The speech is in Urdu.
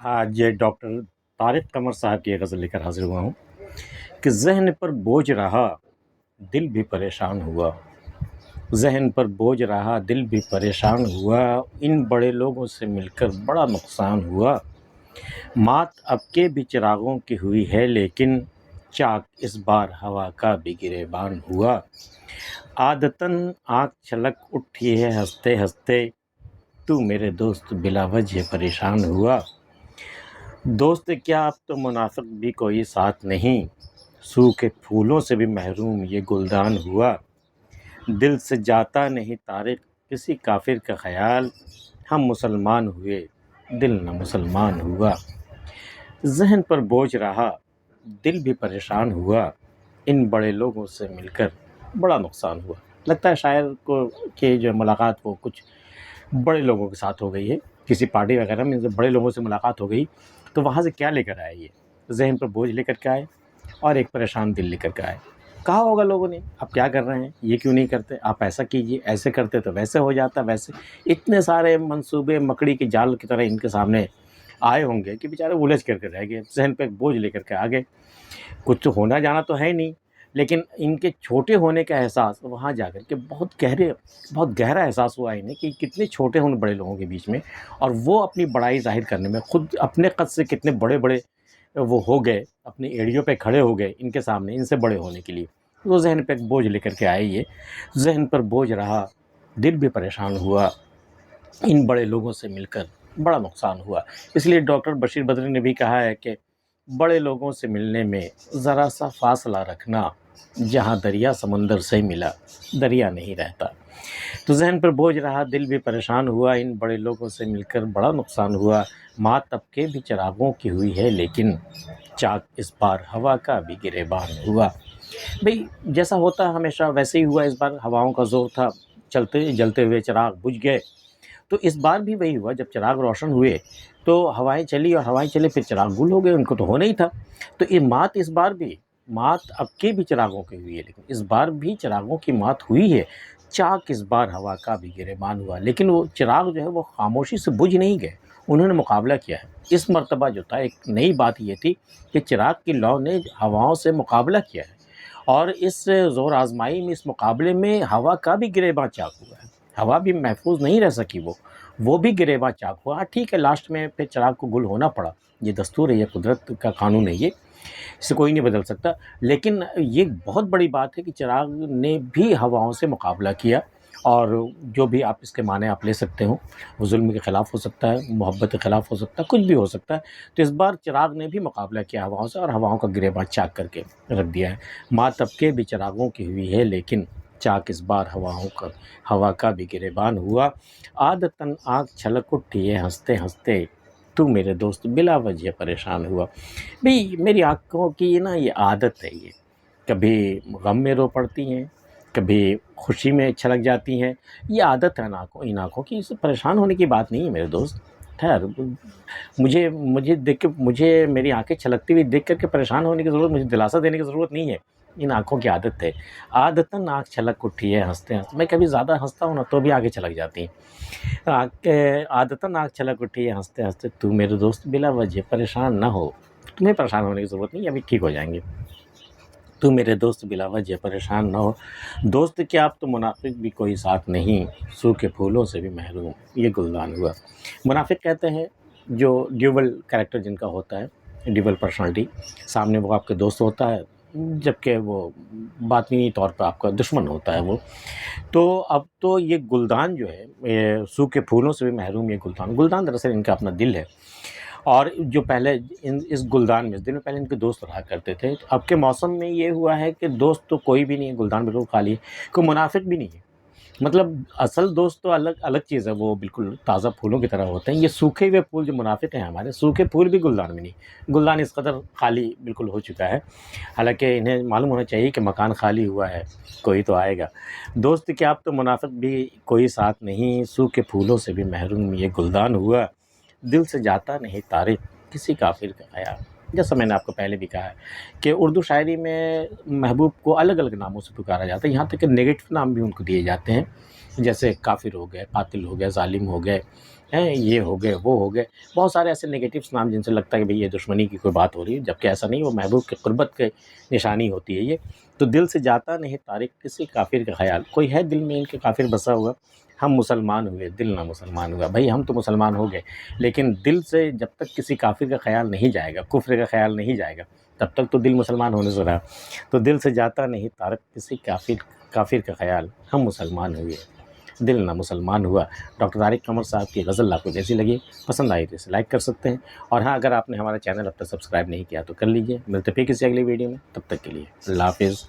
آج ڈاکٹر طارق قمر صاحب کی ایک غزل لے کر حاضر ہوا ہوں کہ ذہن پر بوجھ رہا دل بھی پریشان ہوا، ذہن پر بوجھ رہا دل بھی پریشان ہوا، ان بڑے لوگوں سے مل کر بڑا نقصان ہوا، مات اب کے بھی چراغوں کی ہوئی ہے لیکن چاک اس بار ہوا کا بھی گریبان ہوا، عادتاً آنکھ چھلک اٹھی ہے ہنستے ہنستے، تو میرے دوست بلا وجہ پریشان ہوا، دوست کیا اب تو منافق بھی کوئی ساتھ نہیں، سوکھے پھولوں سے بھی محروم یہ گلدان ہوا، دل سے جاتا نہیں طارق کسی کافر کا خیال، ہم مسلمان ہوئے دل نہ مسلمان ہوا، ذہن پر بوجھ رہا دل بھی پریشان ہوا، ان بڑے لوگوں سے مل کر بڑا نقصان ہوا۔ لگتا ہے شاعر کو کہ جو ملاقات وہ کچھ بڑے لوگوں کے ساتھ ہو گئی ہے، کسی پارٹی وغیرہ میں جب بڑے لوگوں سے ملاقات ہو گئی تو وہاں سے کیا لے کر آئے، یہ ذہن پر بوجھ لے کر کے آئے اور ایک پریشان دل لے کر کے آئے۔ کہا ہوگا لوگوں نے آپ کیا کر رہے ہیں، یہ کیوں نہیں کرتے، آپ ایسا کیجئے، ایسے کرتے تو ویسے ہو جاتا، ویسے اتنے سارے منصوبے مکڑی کے جال کی طرح ان کے سامنے آئے ہوں گے کہ بیچارے الجھ کر کے رہ گئے، ذہن پہ ایک بوجھ لے کر کے آ گئے۔ کچھ تو ہونا جانا تو ہے نہیں، لیکن ان کے چھوٹے ہونے کا احساس وہاں جا کر کے بہت گہرا احساس ہوا انہیں کہ کتنے چھوٹے ہیں ان بڑے لوگوں کے بیچ میں، اور وہ اپنی بڑائی ظاہر کرنے میں خود اپنے قد سے کتنے بڑے بڑے وہ ہو گئے، اپنی ایڑیوں پہ کھڑے ہو گئے ان کے سامنے، ان سے بڑے ہونے کے لیے۔ وہ ذہن پہ ایک بوجھ لے کر کے آئے، یہ ذہن پر بوجھ رہا دل بھی پریشان ہوا، ان بڑے لوگوں سے مل کر بڑا نقصان ہوا۔ اس لیے ڈاکٹر بشیر بدری نے بھی کہا ہے کہ بڑے لوگوں سے ملنے میں ذرا سا فاصلہ رکھنا، جہاں دریا سمندر سے ملا دریا نہیں رہتا۔ تو ذہن پر بوجھ رہا دل بھی پریشان ہوا، ان بڑے لوگوں سے مل کر بڑا نقصان ہوا، مات اب کے بھی چراغوں کی ہوئی ہے لیکن چاک اس بار ہوا کا بھی گریبان ہوا۔ بھئی جیسا ہوتا ہے ہمیشہ ویسے ہی ہوا، اس بار ہواؤں کا زور تھا، جلتے ہوئے چراغ بجھ گئے، تو اس بار بھی وہی ہوا، جب چراغ روشن ہوئے تو ہوائیں چلی اور ہوائیں چلے پھر چراغ گل ہو گئے، ان کو تو ہونا ہی تھا۔ تو یہ مات اس بار بھی، مات اب کے بھی چراغوں کی ہوئی ہے لیکن اس بار بھی چراغوں کی مات ہوئی ہے، چاک اس بار ہوا کا بھی گریبان ہوا، لیکن وہ چراغ جو ہے وہ خاموشی سے بجھ نہیں گئے، انہوں نے مقابلہ کیا ہے۔ اس مرتبہ جو تھا ایک نئی بات یہ تھی کہ چراغ کی لو نے ہواؤں سے مقابلہ کیا ہے، اور اس زور آزمائی میں، اس مقابلے میں ہوا کا بھی گریباں چاک ہوا ہے، ہوا بھی محفوظ نہیں رہ سکی، وہ بھی گریباں چاک ہوا۔ ٹھیک ہے، لاسٹ میں پھر چراغ کو گل ہونا پڑا، یہ دستور ہے، یہ قدرت کا قانون ہے، یہ اسے کوئی نہیں بدل سکتا، لیکن یہ بہت بڑی بات ہے کہ چراغ نے بھی ہواؤں سے مقابلہ کیا، اور جو بھی آپ اس کے معنی آپ لے سکتے ہوں، وہ ظلم کے خلاف ہو سکتا ہے، محبت کے خلاف ہو سکتا ہے، کچھ بھی ہو سکتا ہے، تو اس بار چراغ نے بھی مقابلہ کیا ہواؤں سے اور ہواؤں کا گریباں چاک کر کے رکھ دیا ہے۔ مات اب کے بھی چراغوں کی ہوئی ہے لیکن چاک اس بار ہوا کا بھی گریبان ہوا، عادتاً آنکھ چھلک اٹھی ہے ہنستے ہنستے، تو میرے دوست بلا وجہ پریشان ہوا۔ بھئی میری آنکھوں کی نا یہ عادت ہے، یہ کبھی غم میں رو پڑتی ہیں، کبھی خوشی میں چھلک جاتی ہیں، یہ عادت ہے ان آنکھوں کی، اس سے پریشان ہونے کی بات نہیں ہے میرے دوست۔ خیر مجھے دیکھ کے، مجھے میری آنکھیں چھلکتی ہوئی دیکھ کر کے پریشان ہونے کی ضرورت، مجھے دلاسا دینے کی ضرورت نہیں ہے، ان آنکھوں کی عادت ہے، عادتاً آنکھ چھلک اٹھی ہے ہنستے ہنستے۔ میں کبھی زیادہ ہنستا ہوں نا تو بھی آنکھیں چھلک جاتی ہیں، عادتاً آنکھ چھلک اٹھی ہے ہنستے ہنستے، تو میرے دوست بلا وجہ پریشان نہ ہو، تمہیں پریشان ہونے کی ضرورت نہیں ہے، ابھی ٹھیک ہو جائیں گے، تو میرے دوست بلا وجہ پریشان نہ ہو، دوست کیا اب تو منافق بھی کوئی ساتھ نہیں، سوکھے پھولوں سے بھی محروم یہ گلدان ہوا۔ منافق کہتے ہیں جو ڈیول کریکٹر جن کا ہوتا ہے، ڈیول پرسنالٹی، سامنے وہ آپ کے دوست ہوتا ہے جبکہ وہ باطنی طور پہ آپ کا دشمن ہوتا ہے وہ۔ تو اب تو یہ گلدان جو ہے، یہ سوکھے پھولوں سے بھی محروم یہ گلدان دراصل ان کا اپنا دل ہے، اور جو پہلے اس گلدان میں، اس دن میں پہلے ان کے دوست رہا کرتے تھے، اب کے موسم میں یہ ہوا ہے کہ دوست تو کوئی بھی نہیں ہے، گلدان بالکل خالی ہے، کوئی منافق بھی نہیں ہے، مطلب اصل دوست تو الگ چیز ہے، وہ بالکل تازہ پھولوں کی طرح ہوتے ہیں، یہ سوکھے ہوئے پھول جو منافق ہیں ہمارے، سوکھے پھول بھی گلدان میں نہیں، گلدان اس قدر خالی بالکل ہو چکا ہے، حالانکہ انہیں معلوم ہونا چاہیے کہ مکان خالی ہوا ہے، کوئی تو آئے گا۔ دوست کیا اب تو منافق بھی کوئی ساتھ نہیں، سوکھے پھولوں سے بھی محروم یہ گلدان ہوا، دل سے جاتا نہیں طارق کسی کافر کا خیال۔ جیسا میں نے آپ کو پہلے بھی کہا ہے کہ اردو شاعری میں محبوب کو الگ الگ ناموں سے پکارا جاتا ہے، یہاں تک کہ نگیٹو نام بھی ان کو دیے جاتے ہیں، جیسے کافر ہو گئے، قاتل ہو گئے، ظالم ہو گئے، یہ ہو گئے، وہ ہو گئے، بہت سارے ایسے نگیٹوس نام جن سے لگتا ہے کہ بھئی یہ دشمنی کی کوئی بات ہو رہی ہے، جبکہ ایسا نہیں، وہ محبوب کی قربت کی نشانی ہوتی ہے یہ۔ تو دل سے جاتا نہیں طارق کسی کافر کا خیال، کوئی ہے دل میں ان کے کافر بسا ہوا، ہم مسلمان ہوئے دل نہ مسلمان ہوا۔ بھائی ہم تو مسلمان ہو گئے، لیکن دل سے جب تک کسی کافر کا خیال نہیں جائے گا، کفر کا خیال نہیں جائے گا، تب تک تو دل مسلمان ہونے سے رہا۔ تو دل سے جاتا نہیں طارق کسی کافر کا خیال، ہم مسلمان ہوئے دل نہ مسلمان ہوا۔ ڈاکٹر طارق قمر صاحب کی غزل آپ کو جیسی لگی، پسند آئی تو اسے لائک کر سکتے ہیں، اور ہاں اگر آپ نے ہمارا چینل اب تک سبسکرائب نہیں کیا تو کر لیجئے۔ ملتے پھر کسی اگلی ویڈیو میں، تب تک کے لیے اللہ حافظ۔